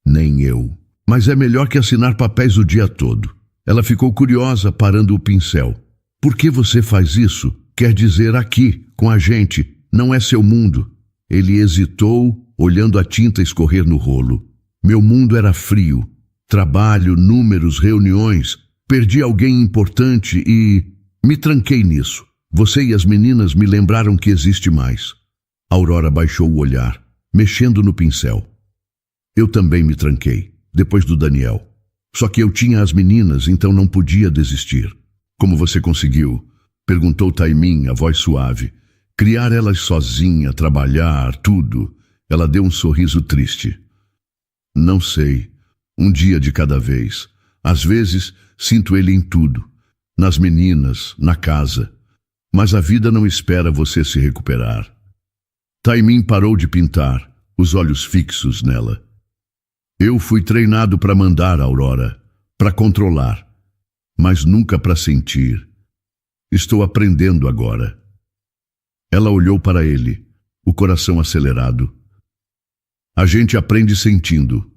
Nem eu. Mas é melhor que assinar papéis o dia todo. Ela ficou curiosa, parando o pincel. Por que você faz isso? Quer dizer, aqui, com a gente, não é seu mundo. Ele hesitou, olhando a tinta escorrer no rolo. Meu mundo era frio. Trabalho, números, reuniões. Perdi alguém importante e me tranquei nisso. Você e as meninas me lembraram que existe mais. Aurora baixou o olhar, mexendo no pincel. Eu também me tranquei, depois do Daniel. Só que eu tinha as meninas, então não podia desistir. Como você conseguiu? Perguntou Taimin, a voz suave. Criar elas sozinha, trabalhar, tudo. Ela deu um sorriso triste. Não sei. Um dia de cada vez. Às vezes, sinto ele em tudo. Nas meninas, na casa. Mas a vida não espera você se recuperar. Taimin parou de pintar, os olhos fixos nela. Eu fui treinado para mandar, Aurora, para controlar, mas nunca para sentir. Estou aprendendo agora. Ela olhou para ele, o coração acelerado. A gente aprende sentindo.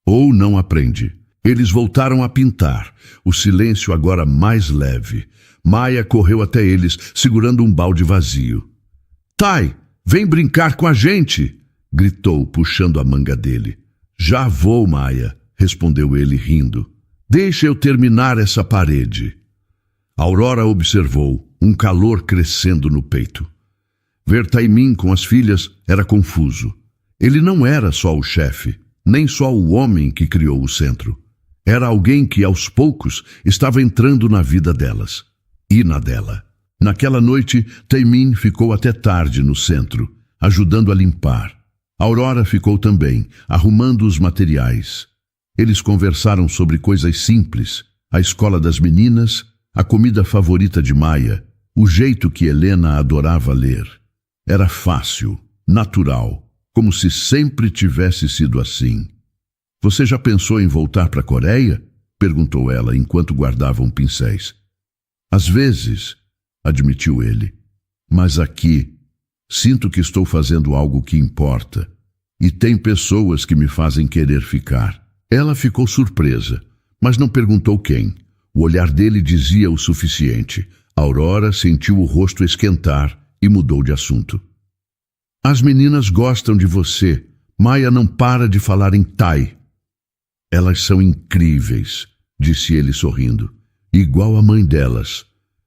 Ou não aprende. Eles voltaram a pintar, o silêncio agora mais leve. Maia correu até eles, segurando um balde vazio. Tai, vem brincar com a gente! Gritou, puxando a manga dele. Já vou, Maia, respondeu ele rindo. Deixa eu terminar essa parede. Aurora observou, um calor crescendo no peito. Ver Taimin com as filhas era confuso. Ele não era só o chefe, nem só o homem que criou o centro. Era alguém que, aos poucos, estava entrando na vida delas. E na dela. Naquela noite, Taimin ficou até tarde no centro, ajudando a limpar. Aurora ficou também, arrumando os materiais. Eles conversaram sobre coisas simples, a escola das meninas, a comida favorita de Maia, o jeito que Helena adorava ler. Era fácil, natural, como se sempre tivesse sido assim. Você já pensou em voltar para a Coreia? Perguntou ela enquanto guardavam pincéis. Às vezes, admitiu ele, mas aqui sinto que estou fazendo algo que importa e tem pessoas que me fazem querer ficar. Ela ficou surpresa, mas não perguntou quem. O olhar dele dizia o suficiente. Aurora sentiu o rosto esquentar e mudou de assunto. As meninas gostam de você. Maia não para de falar em Tai. Elas são incríveis, disse ele sorrindo. Igual a mãe delas.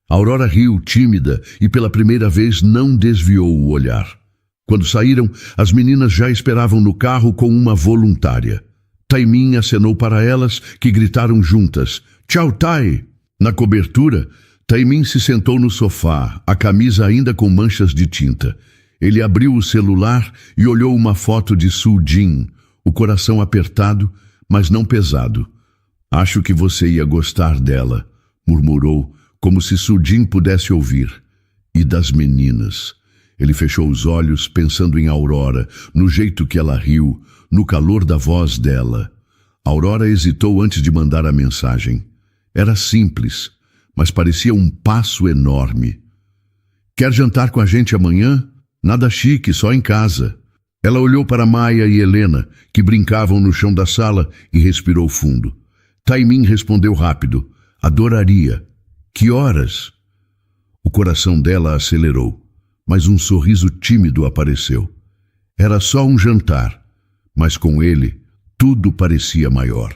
Aurora riu, tímida, e pela primeira vez não desviou o olhar. Quando saíram, as meninas já esperavam no carro com uma voluntária. Taimin acenou para elas, que gritaram juntas. Tchau, Tai! Na cobertura, Taimin se sentou no sofá, a camisa ainda com manchas de tinta. Ele abriu o celular e olhou uma foto de Soo-jin, o coração apertado, mas não pesado. Acho que você ia gostar dela, murmurou, como se Soo-jin pudesse ouvir. E das meninas. Ele fechou os olhos, pensando em Aurora, no jeito que ela riu, no calor da voz dela. Aurora hesitou antes de mandar a mensagem. Era simples, mas parecia um passo enorme. Quer jantar com a gente amanhã? Nada chique, só em casa. Ela olhou para Maia e Helena, que brincavam no chão da sala, e respirou fundo. Taimin respondeu rápido. Adoraria. Que horas? O coração dela acelerou, mas um sorriso tímido apareceu. Era só um jantar, mas com ele tudo parecia maior.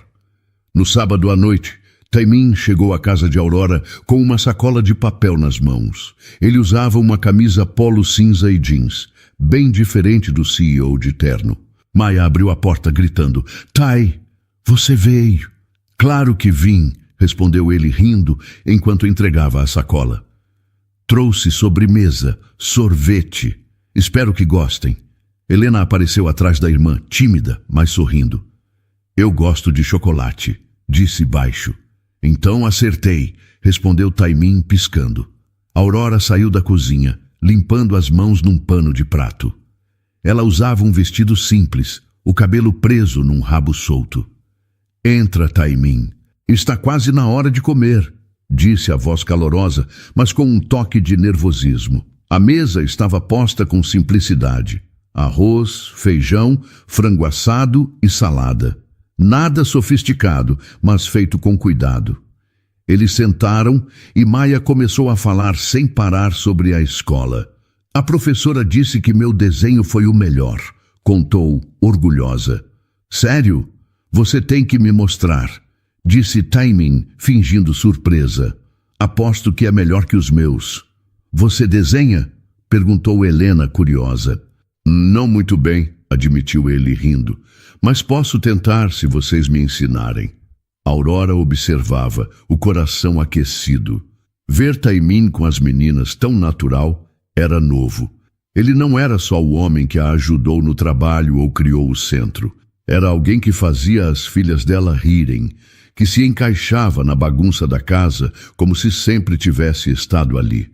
No sábado à noite, Taimin chegou à casa de Aurora com uma sacola de papel nas mãos. Ele usava uma camisa polo cinza e jeans, bem diferente do CEO de terno. Maia abriu a porta gritando, Tai, você veio. Claro que vim, respondeu ele rindo enquanto entregava a sacola. Trouxe sobremesa, sorvete. Espero que gostem. Helena apareceu atrás da irmã, tímida, mas sorrindo. Eu gosto de chocolate, disse baixo. Então acertei, respondeu Taimin piscando. Aurora saiu da cozinha, limpando as mãos num pano de prato. Ela usava um vestido simples, o cabelo preso num rabo solto. Entra, Taimin. Está quase na hora de comer, disse a voz calorosa, mas com um toque de nervosismo. A mesa estava posta com simplicidade. Arroz, feijão, frango assado e salada. Nada sofisticado, mas feito com cuidado. Eles sentaram e Maia começou a falar sem parar sobre a escola. A professora disse que meu desenho foi o melhor, contou, orgulhosa. Sério? Você tem que me mostrar, disse Taimin, fingindo surpresa. Aposto que é melhor que os meus. Você desenha? Perguntou Helena, curiosa. Não muito bem, admitiu ele rindo, mas posso tentar se vocês me ensinarem. Aurora observava, o coração aquecido. Ver Taimin com as meninas tão natural era novo. Ele não era só o homem que a ajudou no trabalho ou criou o centro. Era alguém que fazia as filhas dela rirem, que se encaixava na bagunça da casa como se sempre tivesse estado ali.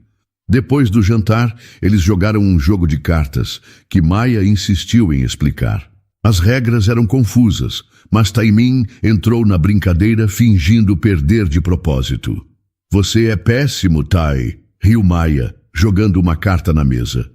Depois do jantar, eles jogaram um jogo de cartas que Maia insistiu em explicar. As regras eram confusas, mas Taimin entrou na brincadeira fingindo perder de propósito. Você é péssimo, Tai, riu Maia, jogando uma carta na mesa.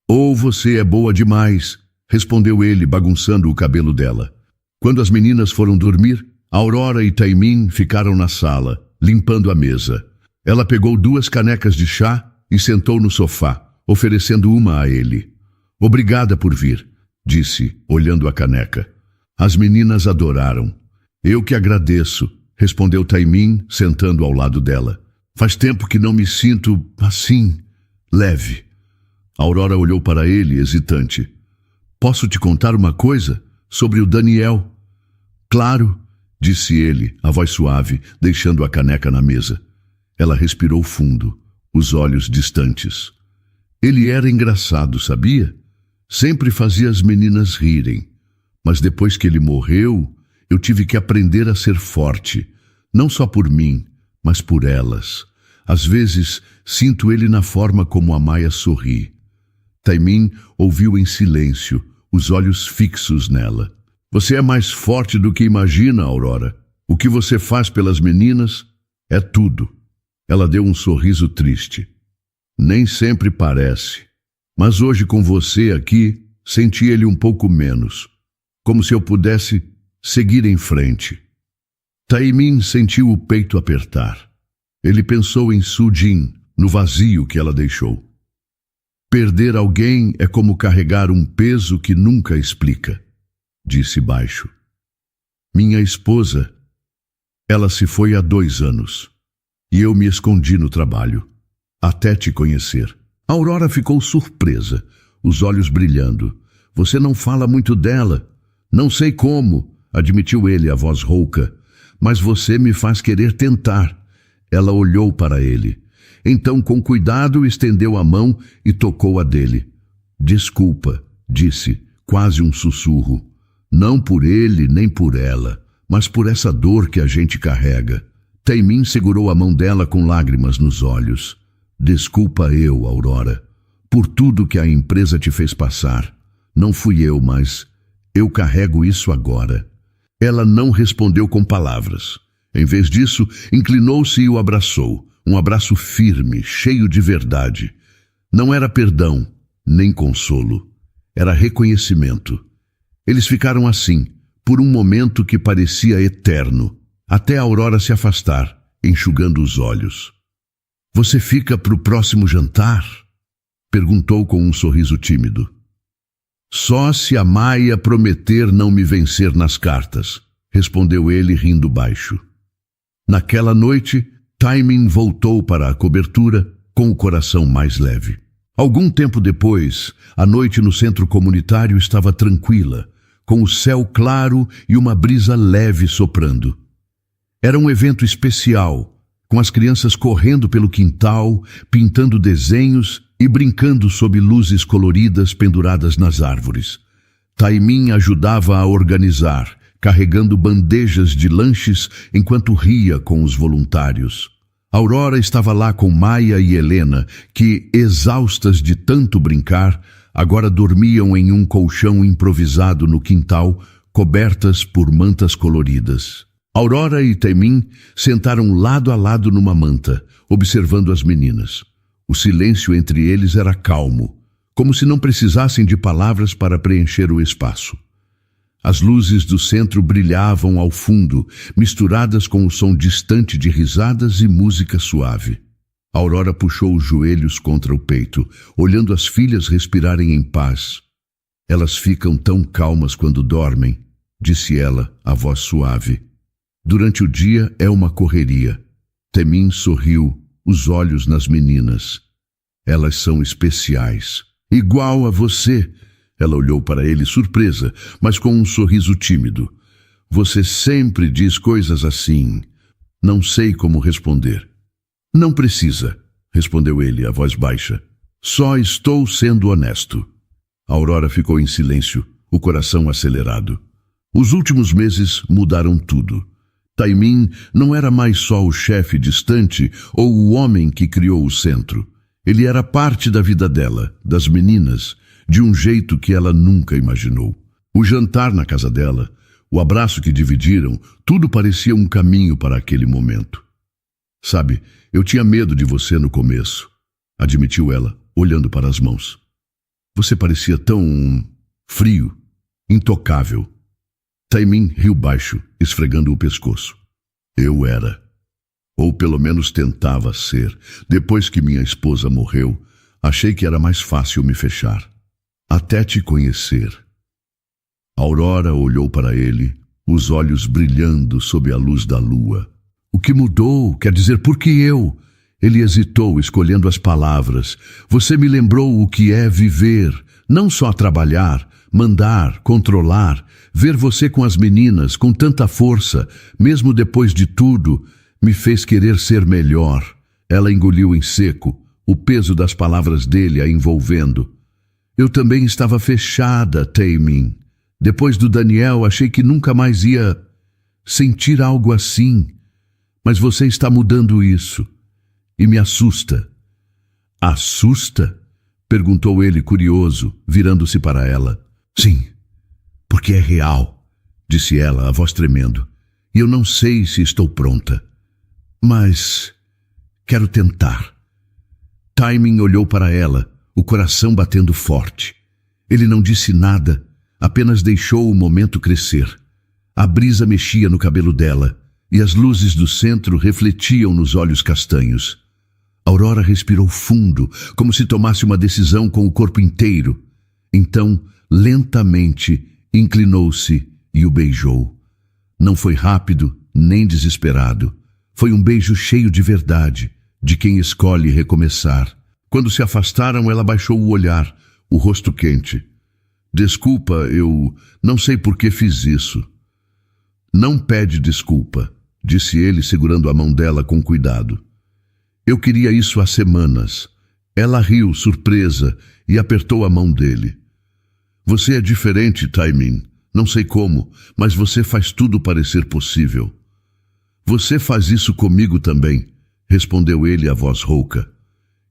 Ou você é boa demais, respondeu ele, bagunçando o cabelo dela. Quando as meninas foram dormir, Aurora e Taimin ficaram na sala, limpando a mesa. Ela pegou 2 canecas de chá e sentou no sofá, oferecendo uma a ele. Obrigada por vir, disse, olhando a caneca. As meninas adoraram. Eu que agradeço, respondeu Taimin, sentando ao lado dela. Faz tempo que não me sinto assim, leve. Aurora olhou para ele, hesitante. Posso te contar uma coisa sobre o Daniel? Claro, disse ele, a voz suave, deixando a caneca na mesa. Ela respirou fundo, os olhos distantes. Ele era engraçado, sabia? Sempre fazia as meninas rirem. Mas depois que ele morreu, eu tive que aprender a ser forte, não só por mim, mas por elas. Às vezes, sinto ele na forma como a Maia sorri. Taimin ouviu em silêncio, os olhos fixos nela. Você é mais forte do que imagina, Aurora. O que você faz pelas meninas é tudo. Ela deu um sorriso triste. Nem sempre parece. Mas hoje com você aqui, senti ele um pouco menos. Como se eu pudesse seguir em frente. Taimin sentiu o peito apertar. Ele pensou em Su Jin, no vazio que ela deixou. Perder alguém é como carregar um peso que nunca explica, disse baixo. Minha esposa, ela se foi há 2 anos, e eu me escondi no trabalho, até te conhecer. Aurora ficou surpresa, os olhos brilhando. Você não fala muito dela. Não sei como, admitiu ele, a voz rouca, mas você me faz querer tentar. Ela olhou para ele. Então, com cuidado, estendeu a mão e tocou a dele. Desculpa, disse, quase um sussurro. Não por ele nem por ela, mas por essa dor que a gente carrega. Taimin segurou a mão dela com lágrimas nos olhos. Desculpa eu, Aurora, por tudo que a empresa te fez passar. Não fui eu, mas eu carrego isso agora. Ela não respondeu com palavras. Em vez disso, inclinou-se e o abraçou. Um abraço firme, cheio de verdade. Não era perdão, nem consolo. Era reconhecimento. Eles ficaram assim, por um momento que parecia eterno, até a Aurora se afastar, enxugando os olhos. Você fica para o próximo jantar? Perguntou com um sorriso tímido. Só se a Maia prometer não me vencer nas cartas, respondeu ele rindo baixo. Naquela noite, Taimin voltou para a cobertura com o coração mais leve. Algum tempo depois, a noite no centro comunitário estava tranquila, com o céu claro e uma brisa leve soprando. Era um evento especial, com as crianças correndo pelo quintal, pintando desenhos e brincando sob luzes coloridas penduradas nas árvores. Taimin ajudava a organizar, carregando bandejas de lanches enquanto ria com os voluntários. Aurora estava lá com Maia e Helena, que, exaustas de tanto brincar, agora dormiam em um colchão improvisado no quintal, cobertas por mantas coloridas. Aurora e Taimin sentaram lado a lado numa manta, observando as meninas. O silêncio entre eles era calmo, como se não precisassem de palavras para preencher o espaço. As luzes do centro brilhavam ao fundo, misturadas com o som distante de risadas e música suave. Aurora puxou os joelhos contra o peito, olhando as filhas respirarem em paz. Elas ficam tão calmas quando dormem, disse ela, a voz suave. Durante o dia é uma correria. Taemin sorriu, os olhos nas meninas. Elas são especiais. Igual a você. Ela olhou para ele surpresa, mas com um sorriso tímido. Você sempre diz coisas assim. Não sei como responder. Não precisa, respondeu ele, a voz baixa. Só estou sendo honesto. Aurora ficou em silêncio, o coração acelerado. Os últimos meses mudaram tudo. Taemin não era mais só o chefe distante ou o homem que criou o centro. Ele era parte da vida dela, das meninas, de um jeito que ela nunca imaginou. O jantar na casa dela, o abraço que dividiram, tudo parecia um caminho para aquele momento. Sabe, eu tinha medo de você no começo, admitiu ela, olhando para as mãos. Você parecia tão frio, intocável. Taemin riu baixo, esfregando o pescoço. Eu era. Ou pelo menos tentava ser. Depois que minha esposa morreu, achei que era mais fácil me fechar. Até te conhecer. Aurora olhou para ele, os olhos brilhando sob a luz da lua. O que mudou? Quer dizer, por que eu? Ele hesitou, escolhendo as palavras. Você me lembrou o que é viver, não só trabalhar, mandar, controlar, ver você com as meninas, com tanta força, mesmo depois de tudo, me fez querer ser melhor. Ela engoliu em seco, o peso das palavras dele a envolvendo. Eu também estava fechada, Taemin. Depois do Daniel, achei que nunca mais ia sentir algo assim. Mas você está mudando isso. E me assusta. Assusta? Perguntou ele, curioso, virando-se para ela. Sim, porque é real, disse ela, a voz tremendo. E eu não sei se estou pronta. Mas quero tentar. Taemin olhou para ela, o coração batendo forte. Ele não disse nada, apenas deixou o momento crescer. A brisa mexia no cabelo dela, e as luzes do centro refletiam nos olhos castanhos. Aurora respirou fundo, como se tomasse uma decisão com o corpo inteiro. Então, lentamente, inclinou-se e o beijou. Não foi rápido, nem desesperado. Foi um beijo cheio de verdade, de quem escolhe recomeçar. Quando se afastaram, ela baixou o olhar, o rosto quente. Desculpa, eu não sei por que fiz isso. Não pede desculpa, disse ele, segurando a mão dela com cuidado. Eu queria isso há semanas. Ela riu, surpresa, e apertou a mão dele. Você é diferente, Taemin. Não sei como, mas você faz tudo parecer possível. Você faz isso comigo também, respondeu ele, a voz rouca.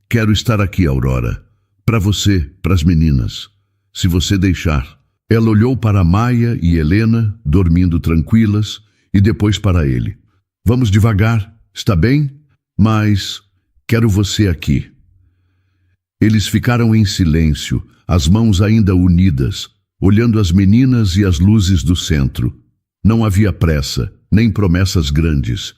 Quero estar aqui, Aurora. Para você, para as meninas. Se você deixar. Ela olhou para Maia e Helena, dormindo tranquilas, e depois para ele. Vamos devagar, está bem? Mas quero você aqui. Eles ficaram em silêncio, as mãos ainda unidas, olhando as meninas e as luzes do centro. Não havia pressa, nem promessas grandes.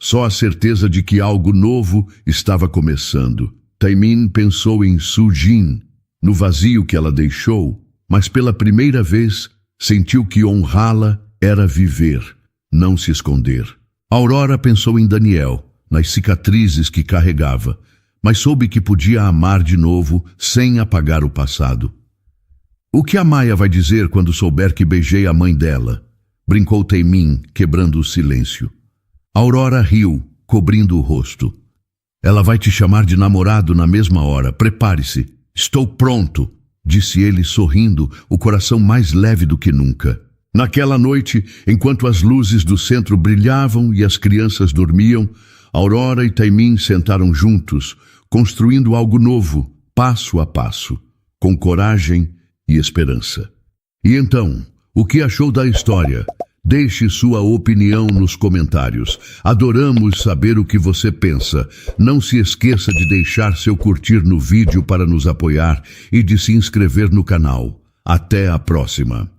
Só a certeza de que algo novo estava começando. Taemin pensou em Sujin, no vazio que ela deixou, mas pela primeira vez sentiu que honrá-la era viver, não se esconder. Aurora pensou em Daniel, nas cicatrizes que carregava, mas soube que podia amar de novo sem apagar o passado. O que a Maia vai dizer quando souber que beijei a mãe dela? Brincou Taemin, quebrando o silêncio. Aurora riu, cobrindo o rosto. Ela vai te chamar de namorado na mesma hora. Prepare-se. Estou pronto, disse ele sorrindo, o coração mais leve do que nunca. Naquela noite, enquanto as luzes do centro brilhavam e as crianças dormiam, Aurora e Taemin sentaram juntos, construindo algo novo, passo a passo, com coragem e esperança. E então, o que achou da história? Deixe sua opinião nos comentários. Adoramos saber o que você pensa. Não se esqueça de deixar seu curtir no vídeo para nos apoiar e de se inscrever no canal. Até a próxima!